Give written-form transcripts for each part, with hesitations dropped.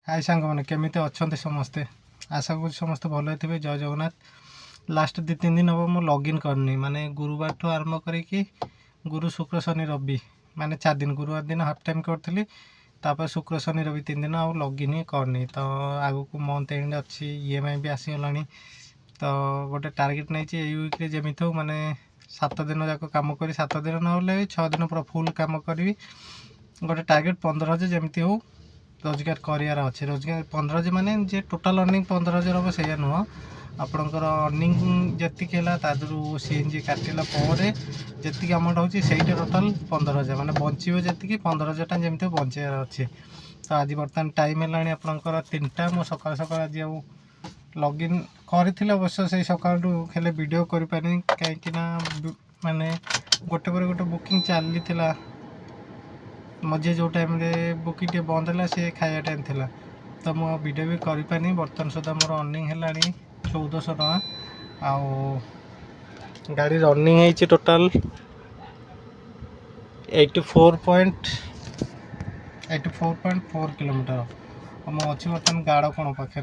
हाय सांग मैंने केमी अच्छा समस्ते आशा करूँ समस्ते भल थे। जय जगन्नाथ। लास्ट 2-3 दिन हम मुझे लॉगिन करनी माने गुरुवार ठू आरंभ करी गुरु शुक्र शनि रवि माने 4 दिन गुरुवार दिन हाफ टाइम करी तापर शुक्र शनि रवि 3 दिन आउ लॉगिन ही करनी। तो आगु को मंथ एंड अच्छी EMI भी आसीगला तो गोटे टार्गेट नहीं वीक्रे जमी हो माने 7 दिन जाक कम कर 7 दिन ना 6 दिन पूरा फुल कम करी गोटे टार्गेट 15,000 जमी हो रोजगार करार अच्छे। रोजगार 15,000 माने जे टोटाल अर्निंग 15,000 हम से नुह आपणकर अर्निंग जी है CNG काटिला जी अमाउंट हो टोटाल 15,000 माने बचो जी 15,000 टा जमी बचार अच्छे। तो आज बर्तमान टाइम है आपंकर 3टा मो सकाल सकाल आज आउ लॉगिन करी अवश्य से सकाल खेले वीडियो करें कहीं माने गोटे पर गोटे बुकिंग चली मझे जो टाइम बुकिंग टे बंद है सी खाया टाइम थिला तो मुझे वीडियो भी करें। बर्तमान सुधा मोर अर्निंग है 1400 टका आउ गाड़ी रनिंग है टोटाल 84.4 किलोमीटर। मुझे अच्छी बर्तमान गाड़ कौन पाखे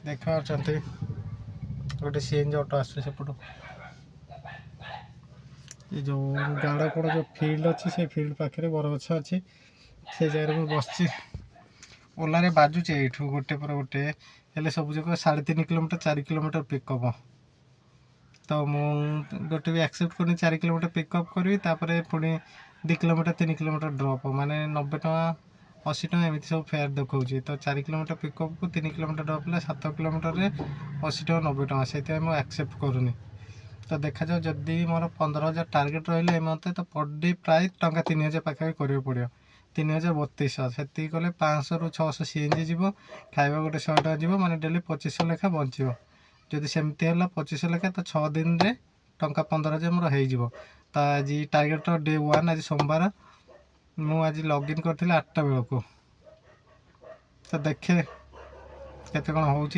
देख गोटे CNG ऑटो आसपटू ये जो गाड़ कौन जो फील्ड अच्छी से फील्ड पाखे बरगछ अच्छी से जगह मैं बस ओलारे बाजुचे यू गोटे पर गोटे हेल्ले सब जगह 3.5 किलोमीटर 4 किलोमीटर पिकअप। तो मुझे भी एक्सेप्ट करनी 4 किलोमीटर पिकअप करी पुणी 2 किलोमीटर 3 किलोमीटर ड्रप माने 90 टका 80 टका एमती सब फेयर देखा। तो 4 किलोमीटर पिकअप को 3 किलोमीटर ड्रप है 7 किलोमीटर 80 टका 90 टका से मुझे एक्सेप्ट करूनी। तो देखा जाओ जदि मोर 15,000 टार्गेट रही मत तो पर डे प्राय टंका 3,000 पाखे करा पड़ो 3,032 से कले 500 ରୁ 600 CNG जीव खाଇବା गोटे 100 टका जीव माने डेली 2500 लेखा बचो। जदि सेमती है 2500 लेखा तो 6 दिन रे टंका 15,000 मोर हो। तो आज टार्गेट डे 1 आज सोमवार मु आज लॉगिन करी 8टा बेल को तो देखे केते कौन हो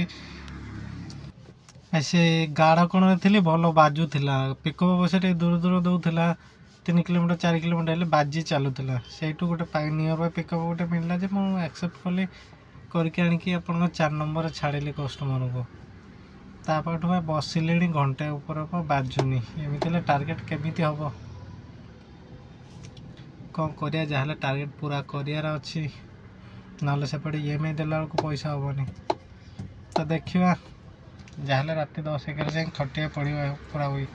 से गाड़ कौन थी भल बाजुला पिकअप अवश्य दूर दूर दौला 3 किलोमीटर 4 किलोमीटर हेल्ले बाजी चलूला से गोटे नियर बाय पिकअप गोटे मिलला जे मुझे एक्सेप्ट कली करके आणिकी आप 4 नंबर छाड़िली कस्टमर को तापठ बसिले घंटे ऊपर बाजुनी एमती टार्गेट केमी हम कौन करिया जहाँ टार्गेट पूरा करार अच्छी ना सेपटे EMI देला बेलू पैसा हेनी। तो देखा जहाँ रात 10-11 जाए खटिया पड़ा पूरा वीक।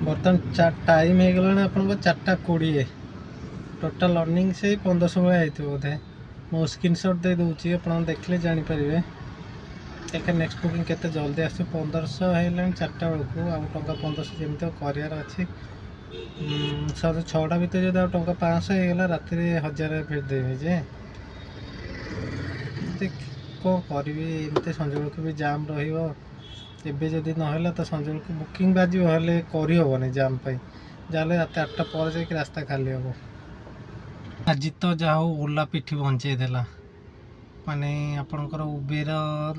बर्तमान टाइम हो गला आप 4:20 टोटाल अर्निंग से 1500 भाई बोधे मो स्क्रीनशॉट दे दूसरी आप देखले जापर देखे नेक्स्ट बुकिंग केते जल्दी आस 1500 है 4टा बेलू आउ टंका 1500 जमी करार अच्छी 6टा भितर जो टंका 500 होगा रात 1000 फिर देवी जे कौन करी एमती संजोग को भी जाम रही जदि ना तो संजोग को बुकिंग बाजी हेल्ले करहबनी जाम जहाँ रात 8टा पर जा रास्ता खाली हम। आज तो जहाँ ओला पिठी बंचेदेला माने आपणकर उबेर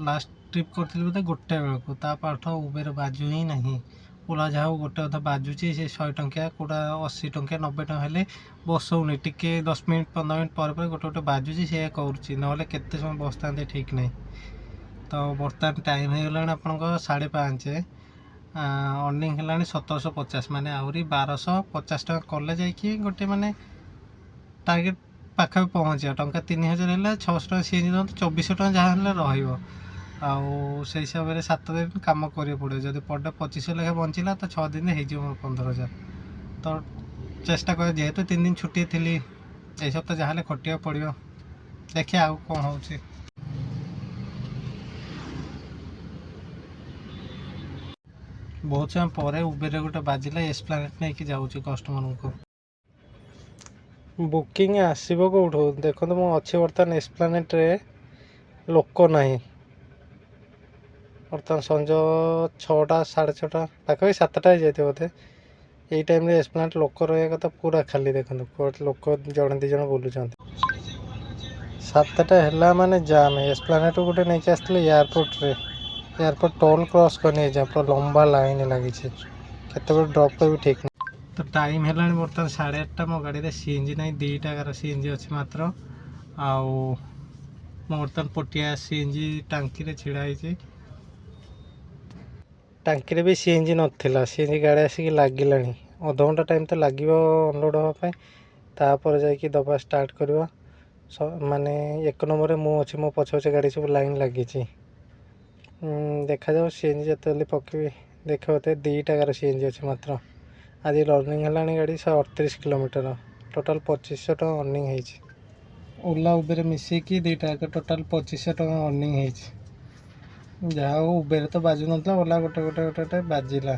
लास्ट ट्रिप करी बोधे 1टा बेलू तापाठ उबेर बाजू ही नहीं ओला जहाँ गोटे अधा बाजुची से 100 टंकिया कोड़ा 80 टंकिया 90 टका हेल्ले बसौनी टिके 10 मिनिट 15 मिनिट पर गोटे गोटे बाजुची से करुच्ची ना केते समय बसता ठीक नहीं। तो बर्तमान टाइम हो गला आप 5:30 अर्निंग है 1750 माने आहरी 1250 टका कले जाकि गोटे माने टार्गेट पाखा पहुँचा टंका 3,000 है 600 टका CNG दिखाँ 2400 टका जहाँ रही आउ से हिसाब से 7 दिन कम कर पड़े जब पर डे 2500 लेखा बचला तो 6 दिन हो 15,000। तो चेष्टा कर जेहेतु 3 दिन छुट्टी थी यही सप्ताह जहाँ खटिया पड़ो देखिए आउ कौन हो। बहुत समय पर उबेर गोटे बाजिला एस्प्लानेट नहीं जाऊँगी कस्टमर को बुकिंग आसो कौटू देखो मुझे अच्छे बर्तमान एस्प्लानेट रे लोक ना बर्तमान संज 6टा 6:30 पाखा 7टा हो जाते बोधे यही टाइम एस्प्लानेट लोक रहा कथा पूरा खाली देखो लोक जड़े 2 जन बुलूँ। 7ଟା ହେଲା ମାନେ ଜାମ୍। ଏସ୍ପ୍ଲାନେଟ୍ ଗୋଟେ ନେଇକି ଆସିଥିଲେ ଏୟାରପୋର୍ଟରେ, ଏୟାରପୋର୍ଟ ଟୋଲ୍ କ୍ରସ୍ କରି ନେଇଯା, ପୁରା ଲମ୍ବା ଲାଇନ୍ ଲାଗିଛି, କେତେବେଳେ ଡ୍ରପ୍ କରିବି ଠିକ୍ ନାହିଁ। ତ ଟାଇମ୍ ହେଲାଣି ବର୍ତ୍ତମାନ 8:30। ମୋ ଗାଡ଼ିରେ ସିଏନ୍ଜି ନାହିଁ, 2ଟା ସିଏନ୍ଜି ଅଛି ମାତ୍ର। ଆଉ ମୁଁ ବର୍ତ୍ତମାନ ପଟିଆ ସିଏନ୍ଜି ଟାଙ୍କିରେ ଛିଡ଼ା ହେଇଛି। ଟାଙ୍କିରେ ବି ସିଏନ୍ଜି ନଥିଲା, ସିଏନ୍ଜି ଗାଡ଼ି ଆସିକି ଲାଗିଲାଣି। ଅଧଘଣ୍ଟା ଟାଇମ୍ ତ ଲାଗିବ ଅନଲୋଡ଼ ହେବା ପାଇଁ, ତାପରେ ଯାଇକି ଦେବା ଷ୍ଟାର୍ଟ କରିବ। ମାନେ 1 ନମ୍ବରରେ ମୁଁ ଅଛି, ମୋ ପଛ ପଛ ଗାଡ଼ି ସବୁ ଲାଇନ୍ ଲାଗିଛି। ଦେଖାଯାଉ ସିଏନ୍ଜି ଯେତେ ଜଲ୍ଦି ପକେଇବି। ଦେଖିବ ବୋଧେ 2ଟା ସିଏନ୍ଜି ଅଛି ମାତ୍ର। ଆଜି ରନିଂ ହେଲାଣି ଗାଡ଼ି 138 କିଲୋମିଟର, ଟୋଟାଲ୍ 2500 ଟଙ୍କା ଅର୍ଣ୍ଣିଂ ହେଇଛି। ଓଲା ଉବେର ମିଶିକି 2ଟା ଟୋଟାଲ୍ 2500 ଟଙ୍କା ଅର୍ଣ୍ଣିଂ ହେଇଛି। ଯାହା ହଉ ଉବେର ତ ବାଜୁନଥିଲା, ଓଲା ଗୋଟେ ବାଜିଲା।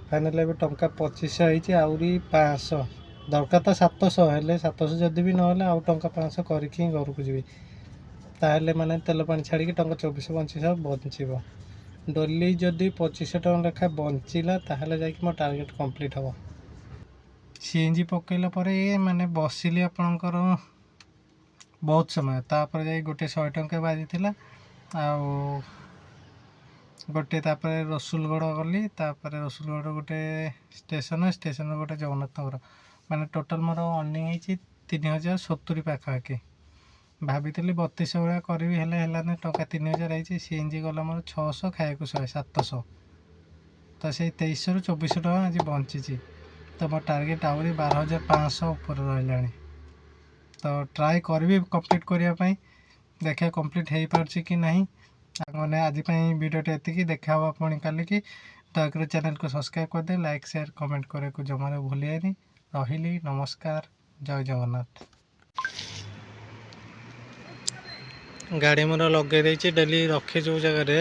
ଫାଇନାଲି ଏବେ ଟଙ୍କା 2500 ହେଇଛି, ଆହୁରି 500 ଦରକାର। ତ 700 ହେଲେ 700 ଯଦି ବି ନହେଲେ ଆଉ ଟଙ୍କା 500 କରିକି ହିଁ ଘରକୁ ଯିବି। ତାହେଲେ ମାନେ ତେଲ ପାଣି ଛାଡ଼ିକି ଟଙ୍କା 2425 ବଞ୍ଚିବ। ଡେଲି ଯଦି 2500 ଟଙ୍କା ଲେଖା ବଞ୍ଚିଲା ତାହେଲେ ଯାଇକି ମୋ ଟାର୍ଗେଟ୍ କମ୍ପ୍ଲିଟ୍ ହେବ। ସିଏନ୍ଜି ପକେଇଲା ପରେ ମାନେ ବସିଲି ଆପଣଙ୍କର ବହୁତ ସମୟ, ତାପରେ ଯାଇ ଗୋଟେ 100 ଟଙ୍କା ବାଜିଥିଲା। ଆଉ ଗୋଟେ ତାପରେ ରସୁଲଗଡ଼ ଗଲି, ତାପରେ ରସୁଲଗଡ଼ ଗୋଟେ ଷ୍ଟେସନରୁ ଗୋଟେ ଜଗନ୍ନାଥଙ୍କର, ମାନେ ଟୋଟାଲ୍ ମୋର ଅର୍ଣ୍ଣିଂ ହେଇଛି 3070 ପାଖାପାଖି। ଭାବିଥିଲି 3200 ଭଳିଆ କରିବି, ହେଲେ ହେଲାନି, ଟଙ୍କା 3000 ହେଇଛି। ସିଏନ୍ଜି ଗଲା ମୋର 600, ଖାଇବାକୁ 100, 700। ତ ସେଇ 2300ରୁ 2400 ଟଙ୍କା ଆଜି ବଞ୍ଚିଛି। ତ ମୋ ଟାର୍ଗେଟ୍ ଆହୁରି 12500 ଉପରେ ରହିଲାଣି। ତ ଟ୍ରାଏ କରିବି କମ୍ପ୍ଲିଟ୍ କରିବା ପାଇଁ, ଦେଖିବା କମ୍ପ୍ଲିଟ୍ ହେଇପାରୁଛି କି ନାହିଁ। ମାନେ ଆଜି ପାଇଁ ଭିଡ଼ିଓଟା ଏତିକି, ଦେଖା ହେବ ପୁଣି କାଲିକି। ଦୟାକରି ଚ୍ୟାନେଲକୁ ସବସ୍କ୍ରାଇବ୍ କରିଦେ, ଲାଇକ୍ ସେୟାର କମେଣ୍ଟ କରିବାକୁ ଜମାରୁ ଭୁଲିବେନି। ରହିଲି, ନମସ୍କାର, ଜୟ ଜଗନ୍ନାଥ। ଗାଡ଼ି ମୋର ଲଗେଇ ଦେଇଛି, ଡେଲି ରଖେ ଯେଉଁ ଜାଗାରେ